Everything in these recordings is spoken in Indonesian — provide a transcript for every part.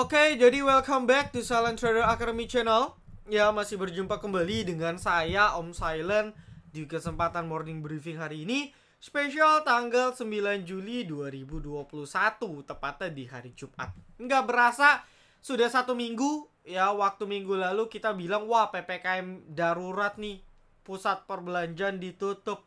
Oke, jadi welcome back to Silent Trader Academy Channel. Ya, masih berjumpa kembali dengan saya Om Silent di kesempatan morning briefing hari ini, spesial tanggal 9 Juli 2021, tepatnya di hari Jumat. Nggak berasa sudah 1 minggu ya. Waktu minggu lalu kita bilang wah PPKM darurat nih, pusat perbelanjaan ditutup,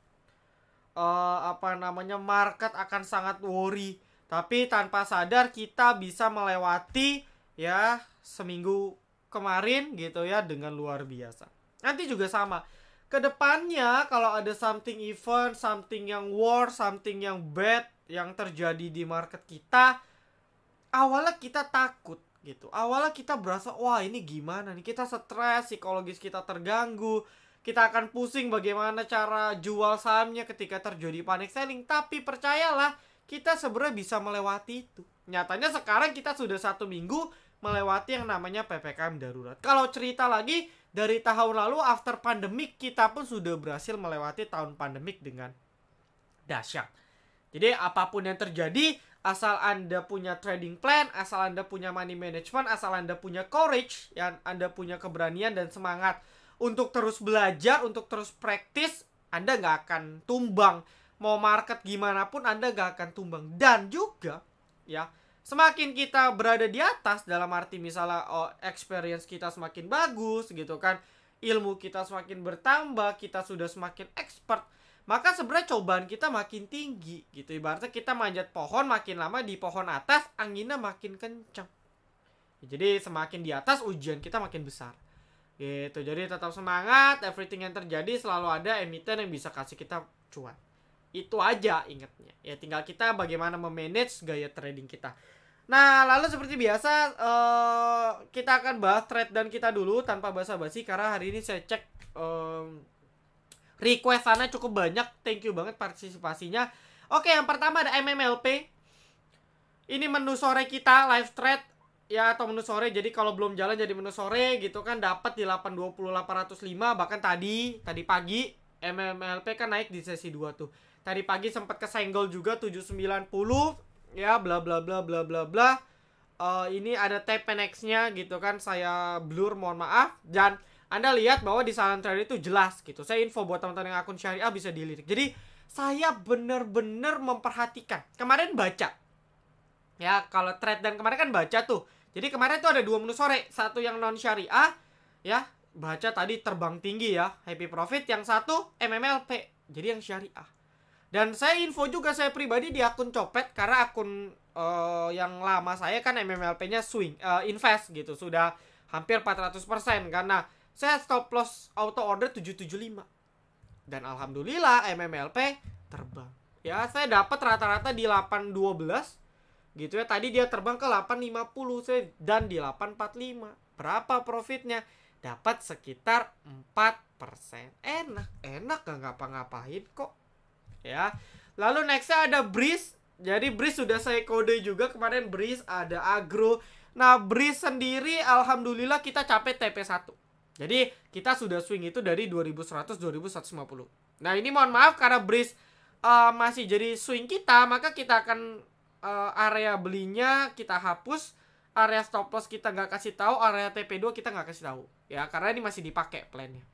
market akan sangat worry. Tapi tanpa sadar kita bisa melewati ya seminggu kemarin gitu ya dengan luar biasa. Nanti juga sama. Kedepannya kalau ada something event, something yang war, something yang bad yang terjadi di market kita, awalnya kita takut gitu. Awalnya kita berasa wah ini gimana nih, kita stres, psikologis kita terganggu. Kita akan pusing bagaimana cara jual sahamnya ketika terjadi panic selling. Tapi percayalah, kita sebenarnya bisa melewati itu. Nyatanya sekarang kita sudah 1 minggu melewati yang namanya PPKM darurat. Kalau cerita lagi dari tahun lalu after pandemic, kita pun sudah berhasil melewati tahun pandemic dengan dahsyat. Jadi apapun yang terjadi, asal Anda punya trading plan, asal Anda punya money management, asal Anda punya courage, yang Anda punya keberanian dan semangat untuk terus belajar, untuk terus praktis, Anda nggak akan tumbang. Mau market gimana pun Anda gak akan tumbang. Dan juga ya, semakin kita berada di atas, dalam arti misalnya experience kita semakin bagus gitu kan, ilmu kita semakin bertambah, kita sudah semakin expert, maka sebenarnya cobaan kita makin tinggi gitu. Ibaratnya kita manjat pohon, makin lama di pohon atas anginnya makin kencang. Jadi semakin di atas ujian kita makin besar gitu. Jadi tetap semangat, everything yang terjadi selalu ada emiten yang bisa kasih kita cuan. Itu aja ingatnya. Ya tinggal kita bagaimana memanage gaya trading kita. Nah, lalu seperti biasa kita akan bahas trade dan kita dulu tanpa basa-basi, karena hari ini saya cek requestannya cukup banyak. Thank you banget partisipasinya. Oke, yang pertama ada MMLP. Ini menu sore kita live trade ya, atau menu sore. Jadi kalau belum jalan jadi menu sore gitu kan, dapat di 820 805. Bahkan tadi pagi MMLP kan naik di sesi 2 tuh. Tadi pagi sempat kesenggol juga 790 ya, bla bla bla bla bla bla. Ini ada TPNX-nya gitu kan, saya blur, mohon maaf. Dan Anda lihat bahwa di Silent Trader itu jelas gitu. Saya info buat teman-teman yang akun syariah bisa dilirik. Jadi saya bener-bener memperhatikan. Kemarin baca ya, kalau trade dan kemarin kan baca tuh. Jadi kemarin tuh ada 2 menu sore, satu yang non syariah ya, baca tadi terbang tinggi ya, happy profit. Yang satu MMLP, jadi yang syariah. Dan saya info juga, saya pribadi di akun copet, karena akun yang lama saya kan MMLP-nya swing, invest gitu, sudah hampir 400%. Karena saya stop loss auto order 775. Dan alhamdulillah MMLP terbang. Ya, saya dapat rata-rata di 812 gitu ya. Tadi dia terbang ke 850 saya, dan di 845. Berapa profitnya? Dapat sekitar 4%. Enak gak ngapa-ngapain kok. Ya, lalu nextnya ada Breeze. Jadi Breeze sudah saya kode juga kemarin. Breeze ada agro. Nah, Breeze sendiri alhamdulillah kita capai TP1. Jadi kita sudah swing itu dari 2100 2150. Nah, ini mohon maaf karena Breeze masih jadi swing kita, maka kita akan area belinya kita hapus, area stop loss kita nggak kasih tahu, area TP2 kita nggak kasih tahu ya, karena ini masih dipakai plannya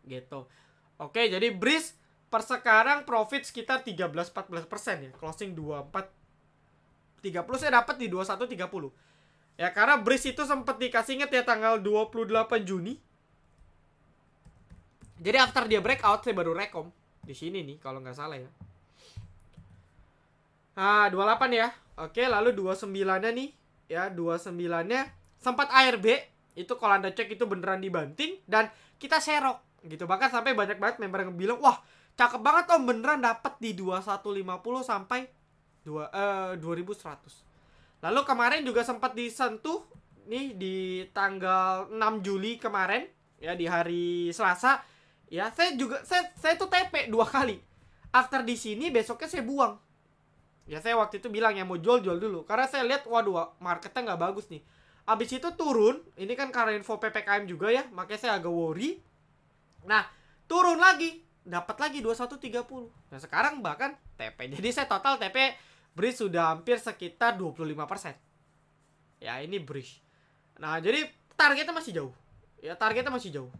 gitu. Oke, jadi Breeze per sekarang profit sekitar 13-14% ya. Closing 24 30 saya dapat di 21.30. Ya, karena Breeze itu sempat dikasih inget ya tanggal 28 Juni. Jadi after dia breakout saya baru rekom di sini nih kalau nggak salah ya. Nah, 28 ya. Oke, lalu 29-nya nih ya, 29-nya sempat ARB. Itu kalau Anda cek itu beneran dibanting dan kita serok gitu. Bahkan sampai banyak banget member yang bilang, "Wah, cakep banget Om, beneran dapat di 2150 sampai 2100. Lalu kemarin juga sempat disentuh nih di tanggal 6 Juli kemarin ya, di hari Selasa. Ya, saya tuh TP 2 kali. After di sini besoknya saya buang. Ya, saya waktu itu bilang ya mau jual dulu, karena saya lihat waduh marketnya nggak bagus nih. Abis itu turun, ini kan karena info PPKM juga ya, makanya saya agak worry. Nah, turun lagi, dapat lagi 2130. Nah, sekarang bahkan TP. Jadi saya total TP Breeze sudah hampir sekitar 25%. Ya, ini bridge. Nah, jadi targetnya masih jauh. Ya, targetnya masih jauh.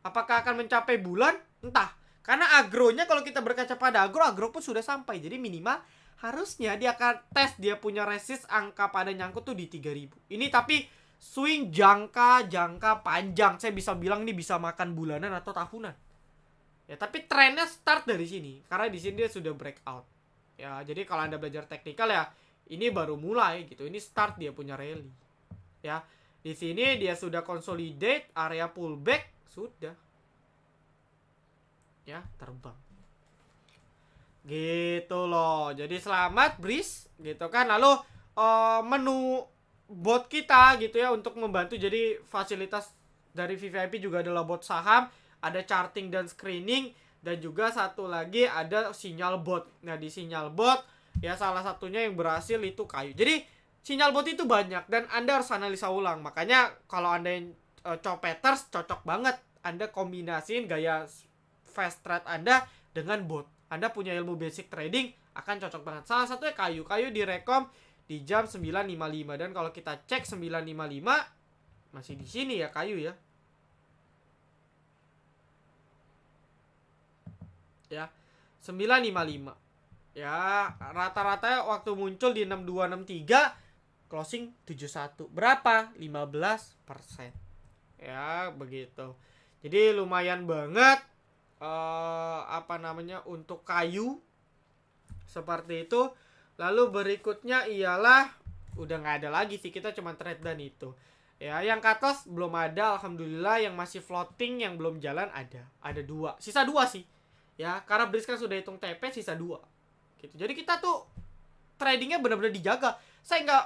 Apakah akan mencapai bulan? Entah. Karena agronya kalau kita berkaca pada agro pun sudah sampai. Jadi minimal harusnya dia akan tes dia punya resist angka pada nyangkut tuh di 3000. Ini tapi swing jangka panjang. Saya bisa bilang ini bisa makan bulanan atau tahunan. Ya, tapi trennya start dari sini. Karena di sini dia sudah breakout. Ya, jadi kalau Anda belajar teknikal ya, ini baru mulai gitu. Ini start dia punya rally. Ya, di sini dia sudah consolidate, area pullback sudah. Ya, terbang. Gitu loh. Jadi selamat Breeze gitu kan. Lalu menu bot kita gitu ya untuk membantu. Jadi fasilitas dari VVIP juga adalah bot saham, ada charting dan screening, dan juga satu lagi ada sinyal bot. Nah, di sinyal bot ya salah satunya yang berhasil itu kayu. Jadi sinyal bot itu banyak dan Anda harus analisa ulang. Makanya kalau Anda yang copeters cocok banget Anda kombinasiin gaya fast trade Anda dengan bot. Anda punya ilmu basic trading akan cocok banget. Salah satunya kayu. Kayu direkom di jam 9.55 dan kalau kita cek 9.55 masih di sini ya kayu ya. Ya, 9.55. Ya, rata-rata waktu muncul di 6263, closing 71. Berapa? 15%. Ya, begitu. Jadi lumayan banget untuk kayu seperti itu. Lalu berikutnya ialah udah nggak ada lagi sih, kita cuma trade dan itu. Ya, yang cut loss belum ada, alhamdulillah. Yang masih floating yang belum jalan ada 2. Sisa 2 sih. Ya, karena Breeze kan sudah hitung TP, sisa 2. Gitu. Jadi kita tuh tradingnya benar-benar dijaga. Saya nggak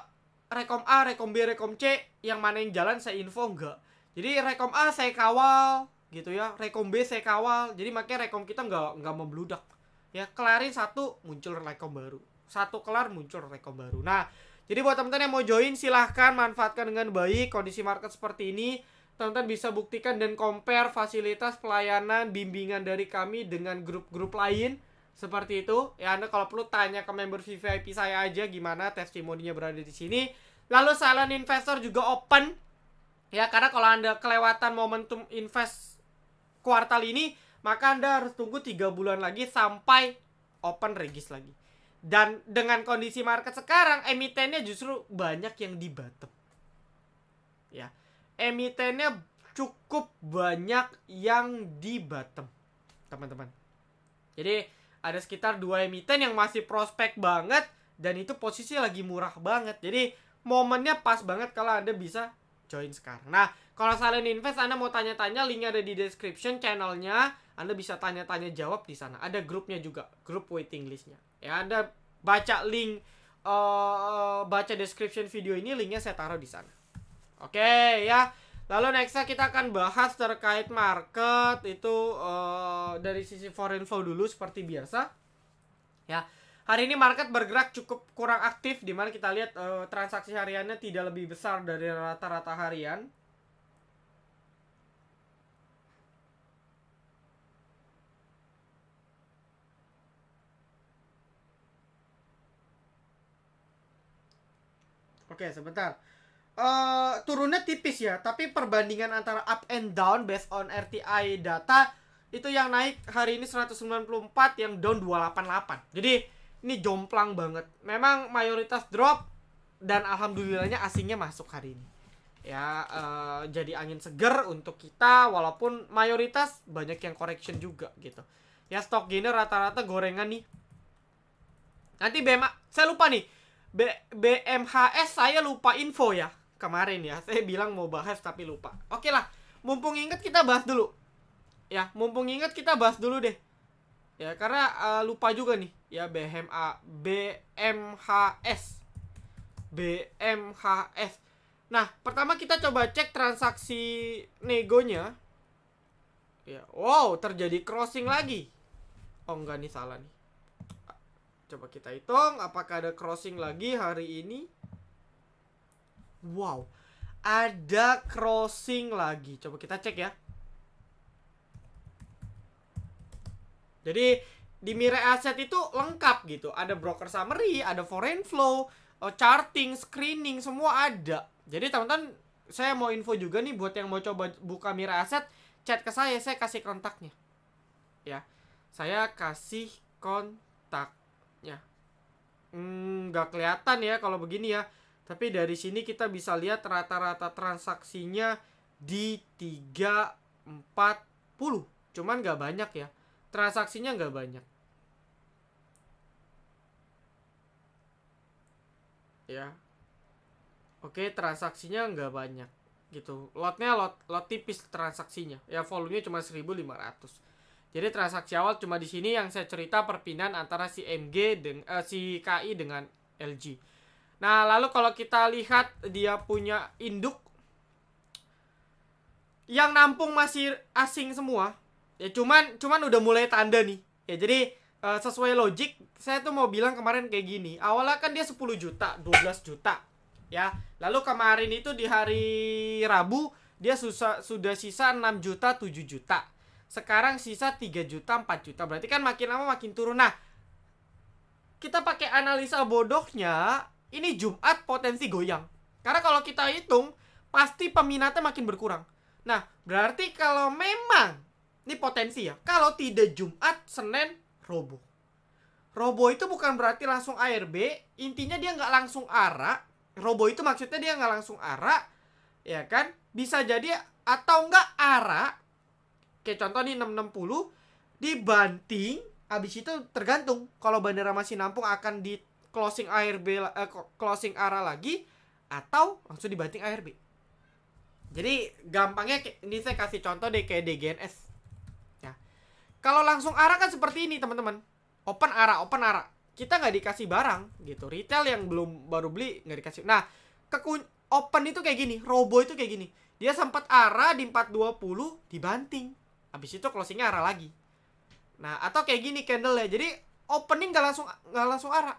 rekom A, rekom B, rekom C, yang mana yang jalan saya info enggak. Jadi rekom A saya kawal gitu ya, rekom B saya kawal. Jadi makanya rekom kita nggak membludak. Ya, kelarin satu muncul rekom baru. Satu kelar muncul rekom baru. Nah, jadi buat teman-teman yang mau join silahkan manfaatkan dengan baik kondisi market seperti ini. Teman-teman bisa buktikan dan compare fasilitas pelayanan bimbingan dari kami dengan grup-grup lain seperti itu. Ya, Anda kalau perlu tanya ke member VVIP saya aja gimana testimoninya berada di sini. Lalu silent investor juga open. Ya, karena kalau Anda kelewatan momentum invest kuartal ini, maka Anda harus tunggu 3 bulan lagi sampai open regis lagi. Dan dengan kondisi market sekarang, emitennya justru banyak yang di bottom. Ya, emitennya cukup banyak yang di bottom, teman-teman. Jadi ada sekitar 2 emiten yang masih prospek banget, dan itu posisi lagi murah banget. Jadi momennya pas banget kalau Anda bisa join sekarang. Nah, kalau silent invest Anda mau tanya-tanya, linknya ada di description channelnya. Anda bisa tanya-tanya jawab di sana. Ada grupnya juga, grup waiting listnya. Ya, Anda baca link, baca description video ini, linknya saya taruh di sana. Oke ya. Lalu nextnya kita akan bahas terkait market itu dari sisi foreign flow dulu seperti biasa. Ya, hari ini market bergerak cukup kurang aktif, dimana kita lihat transaksi hariannya tidak lebih besar dari rata-rata harian. Oke, sebentar. Turunnya tipis ya, tapi perbandingan antara up and down based on RTI data itu yang naik hari ini 194, yang down 288. Jadi ini jomplang banget. Memang mayoritas drop dan alhamdulillahnya asingnya masuk hari ini. Ya, jadi angin seger untuk kita walaupun mayoritas banyak yang correction juga gitu. Ya, stock gainer rata-rata gorengan nih. Nanti saya lupa nih. BMHS saya lupa info ya. Kemarin ya, saya bilang mau bahas tapi lupa. Oke lah, mumpung inget kita bahas dulu. Ya, mumpung inget kita bahas dulu deh. Ya, karena lupa juga nih. Ya, BMHS. Nah, pertama kita coba cek transaksi negonya. Ya, wow, terjadi crossing lagi. Oh, enggak nih, salah nih. Coba kita hitung apakah ada crossing lagi hari ini. Wow, ada crossing lagi. Coba kita cek ya. Jadi di Mirai Asset itu lengkap gitu. Ada broker summary, ada foreign flow, charting, screening, semua ada. Jadi teman-teman, saya mau info juga nih buat yang mau coba buka Mira Aset, chat ke saya kasih kontaknya. Ya, saya kasih kontaknya. Nggak kelihatan ya kalau begini ya. Tapi dari sini kita bisa lihat rata-rata transaksinya di 340. Cuman nggak banyak ya. Transaksinya nggak banyak. Ya. Oke, transaksinya nggak banyak gitu. Lotnya lot tipis transaksinya. Ya, volumenya cuma 1.500. Jadi transaksi awal cuma di sini yang saya cerita perpindahan antara si MG dengan si KI dengan LG. Nah, lalu kalau kita lihat dia punya induk yang nampung masih asing semua. Ya cuman udah mulai tanda nih. Ya jadi sesuai logik saya tuh mau bilang kemarin kayak gini. Awalnya kan dia 10 juta, 12 juta. Ya, lalu kemarin itu di hari Rabu dia sudah sisa 6 juta, 7 juta. Sekarang sisa 3 juta, 4 juta. Berarti kan makin lama makin turun. Nah, kita pakai analisa bodohnya, ini Jumat potensi goyang. Karena kalau kita hitung, pasti peminatnya makin berkurang. Nah, berarti kalau memang, ini potensi ya, kalau tidak Jumat, Senin, Robo. Robo itu bukan berarti langsung ARB, intinya dia nggak langsung ARA. Robo itu maksudnya dia nggak langsung ARA, ya kan? Bisa jadi atau nggak ARA, kayak contoh nih 660 dibanting, habis itu tergantung kalau bandara masih nampung akan di closing ARB closing ARA lagi atau langsung dibanting ARB. Jadi gampangnya ini saya kasih contoh deh kayak DGNS. Ya. Kalau langsung ARA kan seperti ini teman-teman. Open ARA. Kita nggak dikasih barang gitu. Retail yang baru beli nggak dikasih. Nah, open itu kayak gini, Robo itu kayak gini. Dia sempat ARA di 420 dibanting. Habis itu closingnya ARA lagi. Nah, atau kayak gini candle ya. Jadi opening nggak langsung ARA.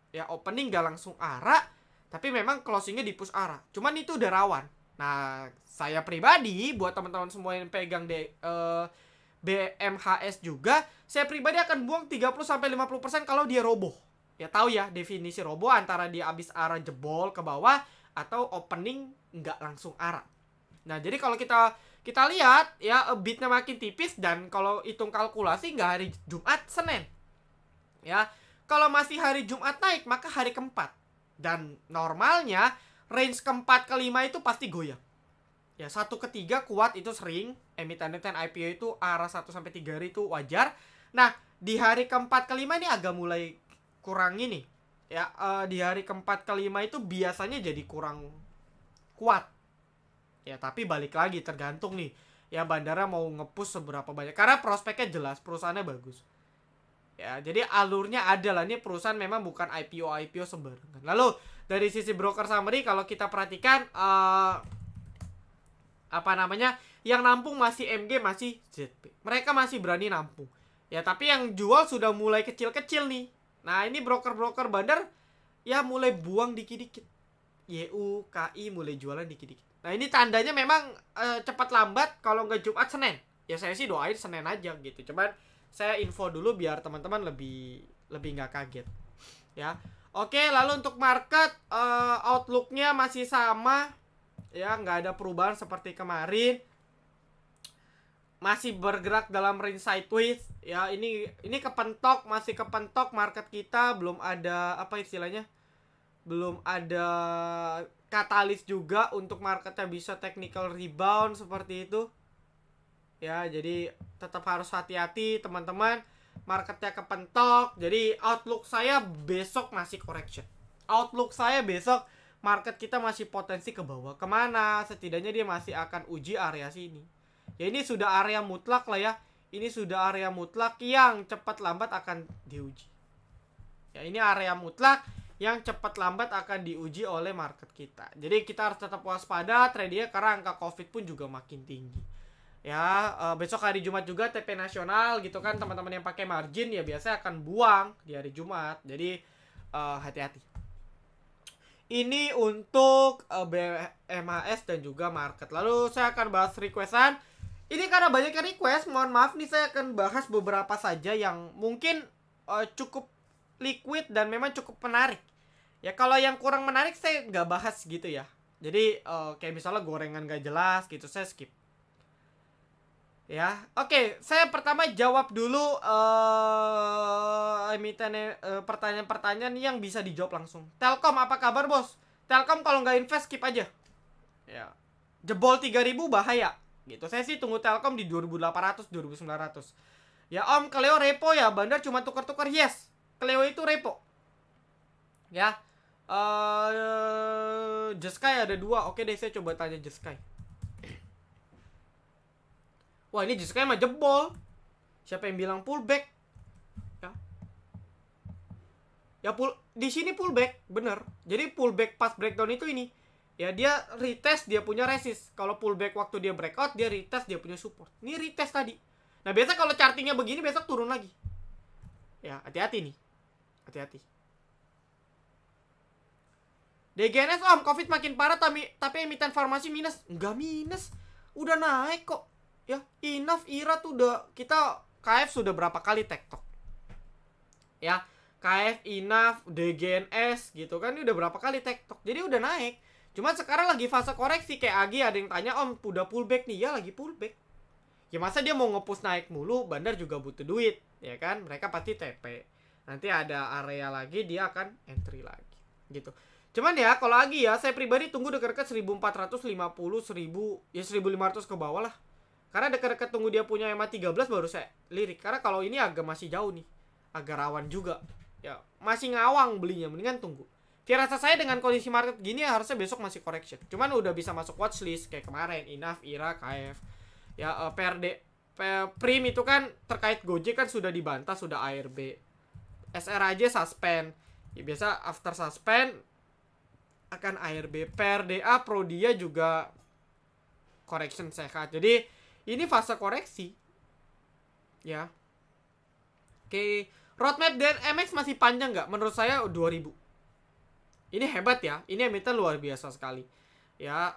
Ya, opening nggak langsung ARA, tapi memang closingnya di push ARA. Cuman itu udah rawan. Nah, saya pribadi buat teman-teman semua yang pegang BMHS juga, saya pribadi akan buang 30-50% kalau dia roboh. Ya tahu ya definisi roboh antara dia habis ARA jebol ke bawah atau opening nggak langsung ARA. Nah, jadi kalau kita lihat ya bitnya makin tipis dan kalau hitung kalkulasi nggak hari Jumat, Senin. Ya, kalau masih hari Jumat naik maka hari keempat. Dan normalnya range keempat kelima itu pasti goyang. Ya, 1-3 kuat itu sering. Emiten IPO itu arah 1-3 hari itu wajar. Nah, di hari keempat kelima ini agak mulai kurang ini. Ya, di hari keempat kelima itu biasanya jadi kurang kuat. Ya, tapi balik lagi tergantung nih. Ya, bandara mau nge-push seberapa banyak. Karena prospeknya jelas, perusahaannya bagus. Ya, jadi alurnya ada lah. Ini perusahaan memang bukan IPO sembarangan. Lalu, dari sisi broker summary kalau kita perhatikan yang nampung masih MG, masih ZP. Mereka masih berani nampung. Ya, tapi yang jual sudah mulai kecil-kecil nih. Nah, ini broker-broker bandar ya mulai buang dikit-dikit. YU, KI mulai jualan dikit-dikit. Nah, ini tandanya memang cepat lambat kalau nggak Jumat, Senin. Ya, saya sih doain Senin aja gitu. Cuman saya info dulu biar teman-teman lebih nggak kaget. Ya. Oke, lalu untuk market outlooknya masih sama. Ya, nggak ada perubahan seperti kemarin. Masih bergerak dalam range sideways. Ya, ini masih kepentok market kita, belum ada apa istilahnya? Belum ada katalis juga untuk marketnya bisa technical rebound seperti itu. Ya, jadi tetap harus hati-hati teman-teman. Marketnya kepentok. Jadi outlook saya besok masih correction. Outlook saya besok market kita masih potensi ke bawah. Kemana? Setidaknya dia masih akan uji area sini. Ya, ini sudah area mutlak lah ya. Ini sudah area mutlak yang cepat lambat akan diuji. Ya, ini area mutlak yang cepat lambat akan diuji oleh market kita. Jadi kita harus tetap waspada tradingnya karena angka COVID pun juga makin tinggi. Ya, besok hari Jumat juga TP nasional gitu kan, teman-teman yang pakai margin ya biasanya akan buang di hari Jumat. Jadi hati-hati. Ini untuk BMHS dan juga market. Lalu saya akan bahas requestan. Ini karena banyak request, mohon maaf nih saya akan bahas beberapa saja yang mungkin cukup liquid dan memang cukup menarik. Ya kalau yang kurang menarik saya nggak bahas gitu ya. Jadi kayak misalnya gorengan gak jelas gitu saya skip. Ya, oke, saya pertama jawab dulu pertanyaan-pertanyaan yang bisa dijawab langsung. Telkom apa kabar, Bos? Telkom kalau nggak invest skip aja. Ya. Jebol 3.000 bahaya. Gitu. Saya sih tunggu Telkom di 2.800, 2.900. Ya, Om, Cleo repo ya, bandar cuma tukar-tukar. Yes. Cleo itu repo. Ya. Jeskai ada 2. Oke deh, saya coba tanya Jeskai. Wah, ini Jeskai mah jebol. Siapa yang bilang pullback? Ya. Ya di sini pullback, bener. Jadi pullback pas breakdown itu ini. Ya dia retest, dia punya resist. Kalau pullback waktu dia breakout, dia retest, dia punya support. Ini retest tadi. Nah, biasa kalau chartingnya begini besok turun lagi. Ya, hati-hati nih. Hati-hati. DGNS Om, Covid makin parah tapi emiten farmasi minus. Enggak minus. Udah naik kok. Ya, Enough, IRA tuh udah kita KF sudah berapa kali tektok. Ya, KF, Enough, DGNS gitu kan ini udah berapa kali tektok. Jadi udah naik. Cuma sekarang lagi fase koreksi kayak Agi ada yang tanya, "Om, udah pullback nih?" Ya, lagi pullback. Ya masa dia mau nge-push naik mulu, bandar juga butuh duit, ya kan? Mereka pasti TP. Nanti ada area lagi dia akan entry lagi. Gitu. Cuman ya kalau Agi ya, saya pribadi tunggu dekat-dekat 1450, 1000, ya 1500 ke bawah lah. Karena dekat-dekat tunggu dia punya EMA 13 baru saya lirik. Karena kalau ini agak masih jauh nih. Agak rawan juga. Ya, masih ngawang belinya. Mendingan tunggu. Firasa saya dengan kondisi market gini harusnya besok masih correction. Cuman udah bisa masuk watchlist kayak kemarin. Enough, IRA, KF. Ya, PRD. Prim itu kan terkait Gojek kan sudah dibantah. Sudah ARB. SR aja suspend. Ya, biasa after suspend akan ARB. PRDA, Prodia juga correction sehat. Jadi ini fase koreksi. Ya. Oke. Roadmap dan MX masih panjang nggak? Menurut saya 2000. Ini hebat ya. Ini emiten luar biasa sekali. Ya.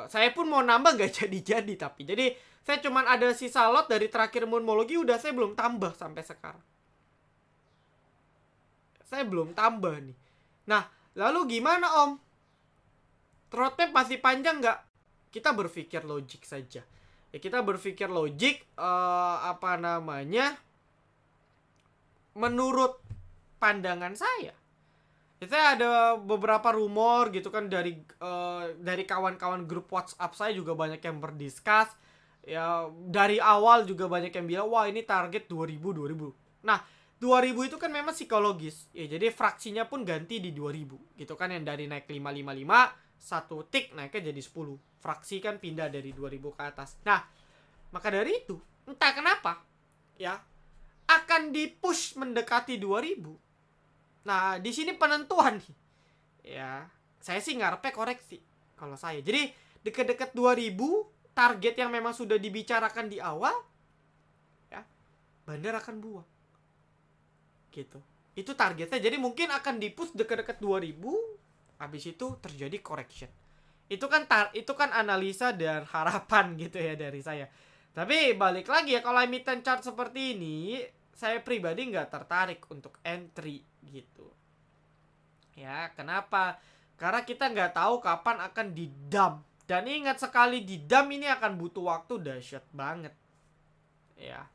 Saya pun mau nambah nggak jadi-jadi tapi. Jadi saya cuman ada sisa lot dari terakhir Moonmology. Udah saya belum tambah sampai sekarang. Saya belum tambah nih. Nah. Lalu gimana Om? Roadmap masih panjang nggak? Kita berpikir logik saja. Ya kita berpikir logik menurut pandangan saya. Ya, saya ada beberapa rumor gitu kan dari kawan-kawan grup WhatsApp saya juga banyak yang berdiskus. Ya dari awal juga banyak yang bilang wah ini target 2000. Nah, 2000 itu kan memang psikologis. Ya jadi fraksinya pun ganti di 2000 gitu kan yang dari naik 555 satu tik naiknya jadi 10. Fraksi kan pindah dari 2000 ke atas. Nah, maka dari itu, entah kenapa ya akan dipush mendekati 2000. Nah, di sini penentuan nih. Ya, saya sih ngarepe koreksi kalau saya. Jadi, deket-deket 2000 target yang memang sudah dibicarakan di awal ya, bandar akan buang. Gitu. Itu targetnya. Jadi mungkin akan dipush deket-deket 2000, habis itu terjadi correction. Itu kan analisa dan harapan gitu ya dari saya. Tapi balik lagi ya, kalau emiten chart seperti ini, saya pribadi nggak tertarik untuk entry gitu. Ya, kenapa? Karena kita nggak tahu kapan akan di-dump. Dan ingat sekali di-dump ini akan butuh waktu dahsyat banget. Ya.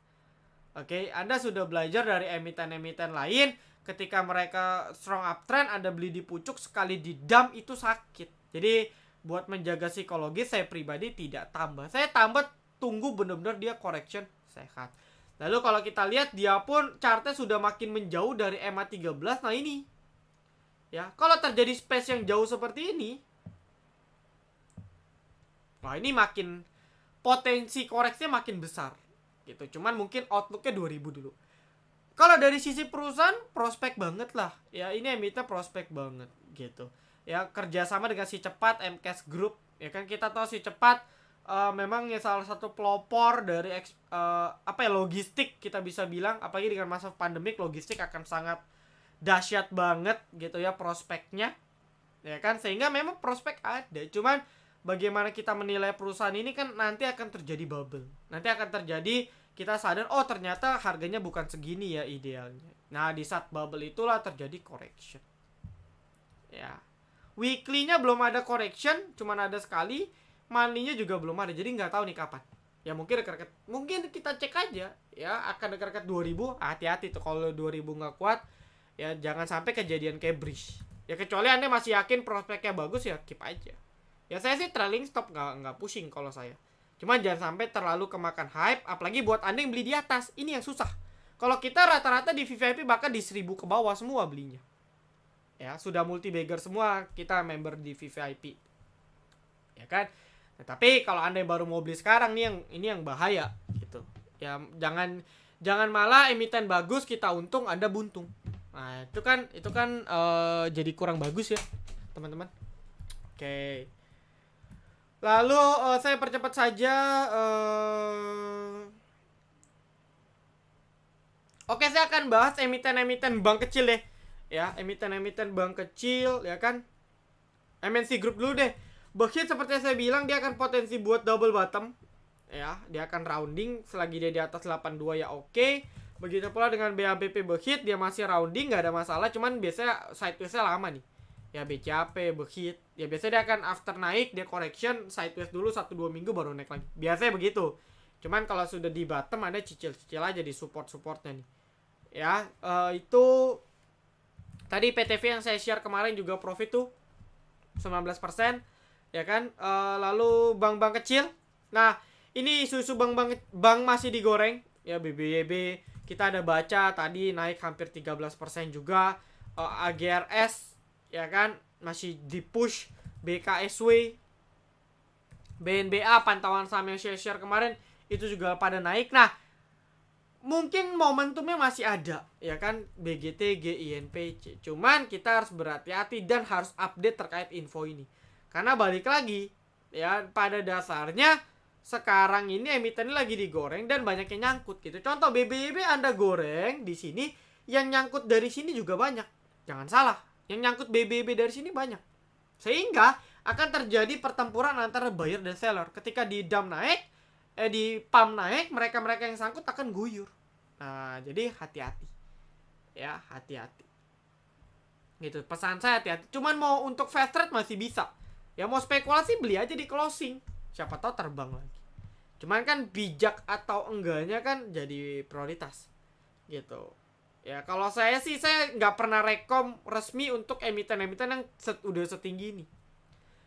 Oke, Anda sudah belajar dari emiten-emiten lain. Ketika mereka strong uptrend, Anda beli di pucuk, sekali di-dump itu sakit. Jadi buat menjaga psikologis saya pribadi tidak tambah. Saya tambah tunggu benar-benar dia correction sehat. Lalu kalau kita lihat dia pun chartnya sudah makin menjauh dari EMA 13. Nah ini. Ya, kalau terjadi space yang jauh seperti ini. Wah, ini makin potensi koreksinya makin besar. Gitu. Cuman mungkin outlooknya 2000 dulu. Kalau dari sisi perusahaan prospek banget lah. Ya, ini emiten prospek banget gitu. Ya, kerjasama dengan si Cepat, MCAS Group. Ya kan kita tahu si Cepat memang ya salah satu pelopor dari logistik kita bisa bilang. Apalagi dengan masa pandemik logistik akan sangat dahsyat banget gitu ya prospeknya. Ya kan, sehingga memang prospek ada. Cuman bagaimana kita menilai perusahaan ini kan nanti akan terjadi bubble. Nanti akan terjadi kita sadar oh ternyata harganya bukan segini ya idealnya. Nah, di saat bubble itulah terjadi correction. Ya. Weekly-nya belum ada correction, cuman ada sekali. Monthly-nya juga belum ada, jadi nggak tahu nih kapan. Ya mungkin dekat-dekat, mungkin kita cek aja ya, akan dekat-dekat 2000. Hati-hati tuh kalau 2000 nggak kuat, ya jangan sampai kejadian kayak Breeze. Ya kecuali Anda masih yakin prospeknya bagus, ya keep aja. Ya saya sih trailing stop, nggak pushing kalau saya. Cuman jangan sampai terlalu kemakan hype, apalagi buat Anda yang beli di atas. Ini yang susah. Kalau kita rata-rata di VVIP bahkan di 1000 ke bawah semua belinya. Ya, sudah multi bagger semua kita member di VVIP. Ya kan? Nah, tapi kalau Anda yang baru mau beli sekarang nih, ini yang bahaya gitu. Ya jangan malah emiten bagus kita untung, Anda buntung. Nah, itu kan jadi kurang bagus ya, teman-teman. Oke. Lalu saya percepat saja. Oke, saya akan bahas emiten-emiten bank kecil deh. Ya, emiten-emiten bank kecil, ya kan. MNC Group dulu deh. Berkit seperti saya bilang, dia akan potensi buat double bottom. Ya, dia akan rounding selagi dia di atas 82 ya oke. Begitu pula dengan BABP Berkit, dia masih rounding, nggak ada masalah. Cuman biasanya sideways-nya lama nih. Ya BCAP, Berkit, ya biasanya dia akan after naik, dia correction, sideways dulu 1-2 minggu baru naik lagi. Biasanya begitu. Cuman kalau sudah di bottom, ada cicil-cicil aja di support-supportnya nih. Ya, itu tadi PTV yang saya share kemarin juga profit tuh 19%. Ya kan, lalu bank-bank kecil. Nah, ini isu-isu bank masih digoreng. Ya, BBYB kita ada baca tadi naik hampir 13% juga. AGRS ya kan masih di push. BKSW, BNBA pantauan saham yang share kemarin itu juga pada naik. Nah, mungkin momentumnya masih ada ya kan, BGT, GINPC. Cuman kita harus berhati-hati dan harus update terkait info ini. Karena balik lagi, ya pada dasarnya sekarang ini emiten ini lagi digoreng dan banyak yang nyangkut gitu. Contoh BBYB Anda goreng di sini, yang nyangkut dari sini juga banyak. Jangan salah, yang nyangkut BBYB dari sini banyak. Sehingga akan terjadi pertempuran antara buyer dan seller. Ketika di dump naik, di pump naik, mereka-mereka yang sangkut akan guyur. Nah, jadi hati-hati. Ya, hati-hati. Gitu, pesan saya hati-hati. Cuman mau untuk fast trade masih bisa. Ya mau spekulasi beli aja di closing. Siapa tahu terbang lagi. Cuman kan bijak atau enggaknya kan jadi prioritas. Gitu. Ya kalau saya sih, saya nggak pernah rekom resmi untuk emiten-emiten yang udah setinggi ini.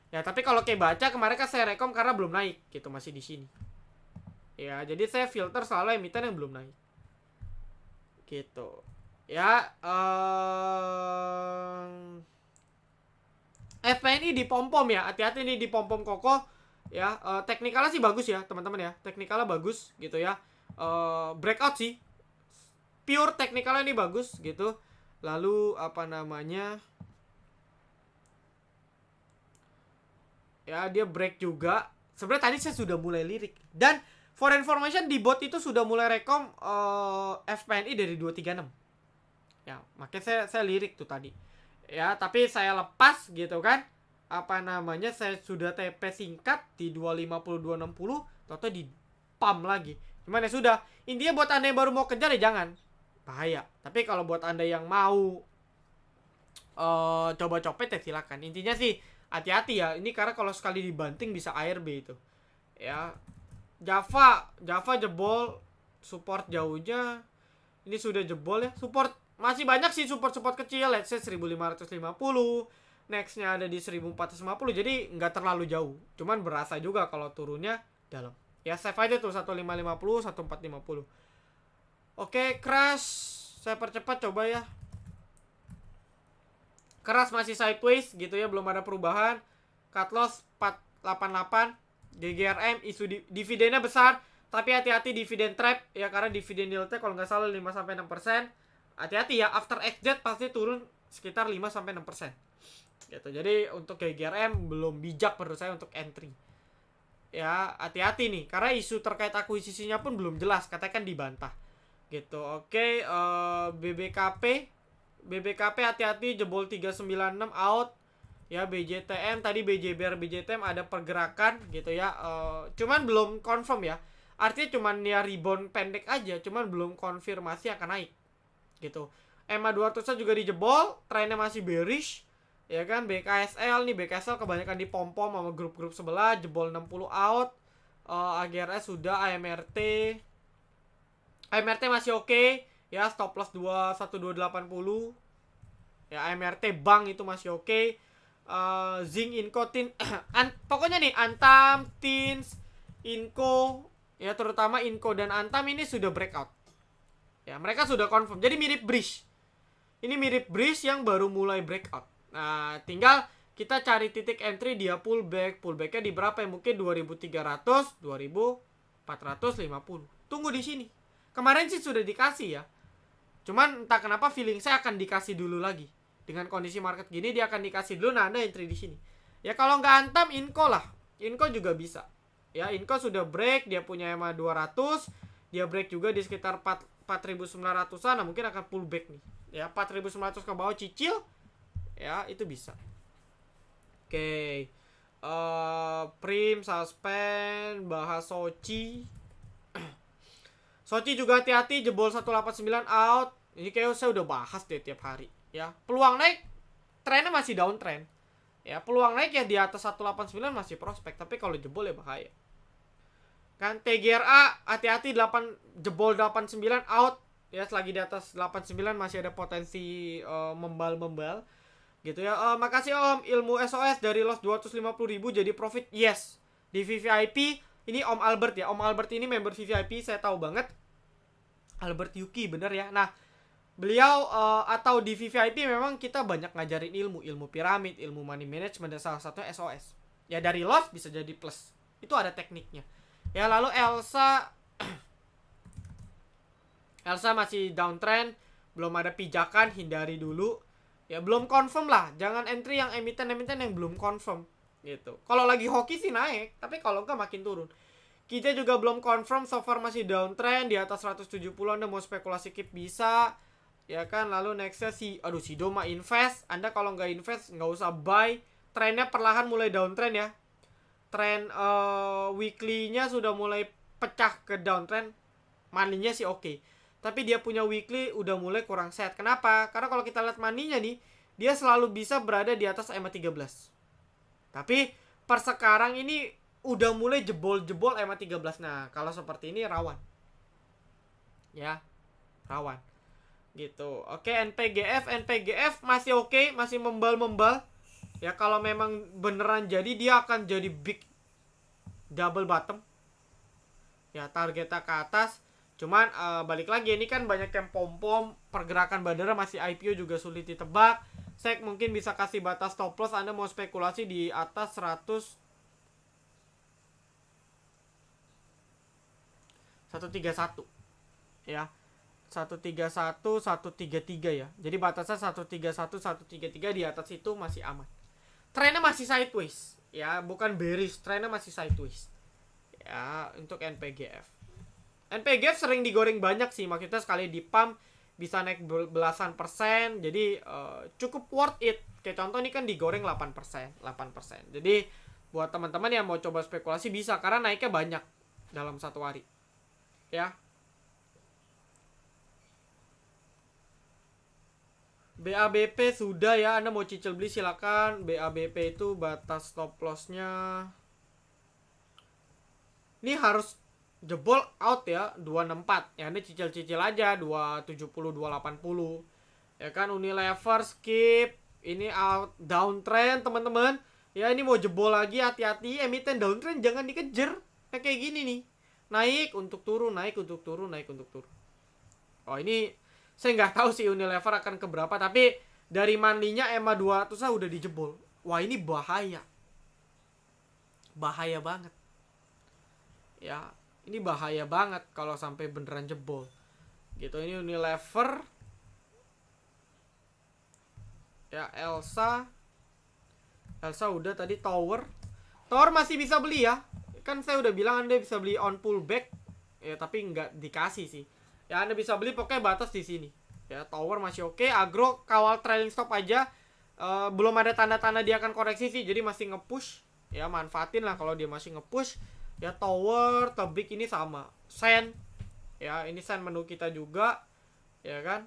Ya tapi kalau kayak baca kemarin kan saya rekom karena belum naik. Gitu, masih di sini. Ya jadi saya filter selalu emiten yang belum naik. Gitu. Ya FPNI di pom-pom ya, hati-hati nih di pom-pom kokoh ya. Teknikalnya sih bagus ya teman-teman ya, teknikalnya bagus gitu ya. Breakout sih, pure teknikalnya ini bagus gitu. Lalu apa namanya, ya dia break juga. Sebenarnya tadi saya sudah mulai lirik, dan for information di bot itu sudah mulai rekom FPNI dari 236 ya, makanya saya lirik tuh tadi. Ya, tapi saya lepas gitu kan. Apa namanya, saya sudah TP singkat di 250 260, toto di pump lagi. Cuman ya sudah, intinya buat Anda yang baru mau kejar ya jangan. Bahaya. Tapi kalau buat Anda yang mau coba copet ya silakan. Intinya sih hati-hati ya. Ini karena kalau sekali dibanting bisa ARB itu. Ya. Java jebol support jauhnya. Ini sudah jebol ya. Support masih banyak sih, support kecil, let's say 1550, nextnya ada di 1450, jadi nggak terlalu jauh, cuman berasa juga kalau turunnya dalam. Ya save aja tuh 1550, 1450. Oke, crash saya percepat coba ya. Crash masih sideways gitu ya, belum ada perubahan. Cut loss 488. GGRM isu dividennya besar, tapi hati-hati dividen trap ya, karena dividen yieldnya kalau nggak salah 5-6%. Hati-hati ya, after exit pasti turun sekitar 5-6%. Gitu. Jadi untuk GGRM belum bijak menurut saya untuk entry. Ya, hati-hati nih karena isu terkait akuisisinya pun belum jelas, katanya kan dibantah. Gitu. Oke, BBKP hati-hati jebol 396 out. Ya, BJTM tadi BJBR BJTM ada pergerakan gitu ya. Cuman belum confirm ya. Artinya cuman ya rebound pendek aja, cuman belum konfirmasi akan naik. Gitu. EMA 200 juga dijebol, trennya masih bearish. Ya kan, BKSL nih, BKSL kebanyakan di pom-pom sama grup-grup sebelah, jebol 60 out. AGRS sudah, AMRT masih oke. Ya, stop loss 21280. Ya, AMRT bank itu masih oke. Zinc, Inco, Tin, pokoknya nih Antam, Tins, Inco, ya terutama Inco dan Antam ini sudah breakout. Ya, mereka sudah confirm. Jadi mirip Bridge. Ini mirip Bridge yang baru mulai breakout. Nah, tinggal kita cari titik entry, dia pullback. Pullbacknya di berapa ya? Mungkin 2300, 2450. Tunggu di sini. Kemarin sih sudah dikasih ya. Cuman entah kenapa feeling saya akan dikasih dulu lagi. Dengan kondisi market gini dia akan dikasih dulu. Nah, Anda entry di sini. Ya kalau nggak Antam, Inco lah. Inco juga bisa. Ya, Inco sudah break, dia punya EMA 200. Dia break juga di sekitar 4.900-an. Nah, mungkin akan pullback nih. Ya, 4.900 ke bawah cicil. Ya, itu bisa. Oke. Prim, suspend, bahas Sochi. Sochi juga hati-hati, jebol 189 out. Ini kayak saya udah bahas deh tiap hari. Ya, peluang naik, trennya masih downtrend. Ya, peluang naik ya di atas 189 masih prospek. Tapi kalau jebol ya bahaya. Kan TGRA hati-hati, jebol 89 out. Ya, selagi di atas 89 masih ada potensi membal-membal gitu ya. Makasih Om, ilmu SOS dari loss 250.000 jadi profit. Yes. Di VVIP ini Om Albert ya. Om Albert ini member VVIP, saya tahu banget. Albert Yuki bener ya. Nah, beliau atau di VVIP memang kita banyak ngajarin ilmu piramid, ilmu money management, dan salah satunya SOS. Ya, dari loss bisa jadi plus. Itu ada tekniknya. Ya, lalu Elsa Elsa masih downtrend, belum ada pijakan, hindari dulu. Ya, belum confirm lah. Jangan entry yang emiten-emiten yang belum confirm gitu. Kalau lagi hoki sih naik, tapi kalau enggak makin turun. Kita juga belum confirm, so far masih downtrend di atas 170. Anda mau spekulasi keep bisa. Ya kan, lalu nextnya Sido mah invest. Anda kalau nggak invest nggak usah buy. Trennya perlahan mulai downtrend ya. Trend weekly-nya sudah mulai pecah ke downtrend. Money-nya sih oke. Tapi dia punya weekly udah mulai kurang set. Kenapa? Karena kalau kita lihat money-nya nih, dia selalu bisa berada di atas EMA 13. Tapi per sekarang ini udah mulai jebol-jebol EMA 13. Nah, kalau seperti ini rawan. Ya, rawan. Gitu. Oke, NPGF masih oke, masih membal-membal. Ya, kalau memang beneran jadi, dia akan jadi big double bottom. Ya, targetnya ke atas. Cuman balik lagi, ini kan banyak yang pom-pom. Pergerakan bandara masih IPO juga sulit ditebak. Saya mungkin bisa kasih batas stop loss. Anda mau spekulasi di atas 131 ya, 131 133 ya. Jadi batasnya 131 133, di atas itu masih aman. Trennya masih sideways ya, bukan bearish, trennya masih sideways ya untuk NPGF. NPGF sering digoreng banyak sih, maksudnya sekali di pump bisa naik belasan persen. Jadi cukup worth it. Kayak contoh ini kan digoreng 8%. Jadi buat teman-teman yang mau coba spekulasi bisa, karena naiknya banyak dalam satu hari. Ya. BABP sudah ya, Anda mau cicil beli silakan. BABP itu batas stop loss-nya ini harus jebol out ya, 264. Ya, Anda cicil-cicil aja 270 280. Ya kan, Unilever skip. Ini out downtrend, teman-teman. Ya, ini mau jebol lagi, hati-hati. Emiten downtrend jangan dikejar. Kayak gini nih. Naik untuk turun, naik untuk turun, naik untuk turun. Oh, ini saya nggak tahu sih Unilever akan keberapa, tapi dari monthly-nya EMA 200 udah dijebol. Wah, ini bahaya. Bahaya banget. Ya, ini bahaya banget kalau sampai beneran jebol. Gitu, ini Unilever. Ya, Elsa udah tadi. Tower masih bisa beli ya. Kan saya udah bilang Anda bisa beli on pullback. Ya, tapi nggak dikasih sih. Ya, Anda bisa beli pokoknya batas di sini. Ya, Tower masih oke. Agro kawal trailing stop aja. Belum ada tanda-tanda dia akan koreksi sih, jadi masih nge-push. Ya, manfaatin lah kalau dia masih nge-push. Ya, Tower, Tebik ini sama. Sen. Ya, ini sen menu kita juga. Ya kan?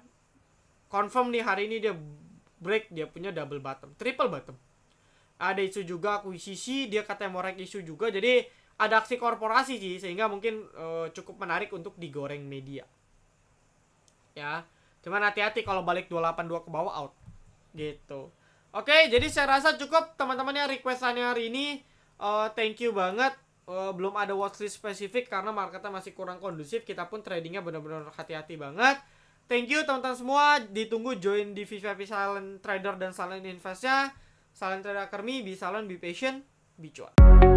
Confirm nih hari ini dia break, dia punya double bottom, triple bottom. Ada isu juga akuisisi, dia katanya mau rek isu juga. Jadi ada aksi korporasi sih, sehingga mungkin cukup menarik untuk digoreng media. Ya, cuman hati-hati kalau balik 282 ke bawah out. Gitu. Oke, jadi saya rasa cukup teman-teman yang requestannya hari ini. Thank you banget. Belum ada watchlist spesifik karena marketnya masih kurang kondusif. Kita pun tradingnya benar-benar hati-hati banget. Thank you teman-teman semua. Ditunggu join di VIP Silent Trader dan Silent Investnya. Silent Trader Academy, be silent, be patient, be cuan.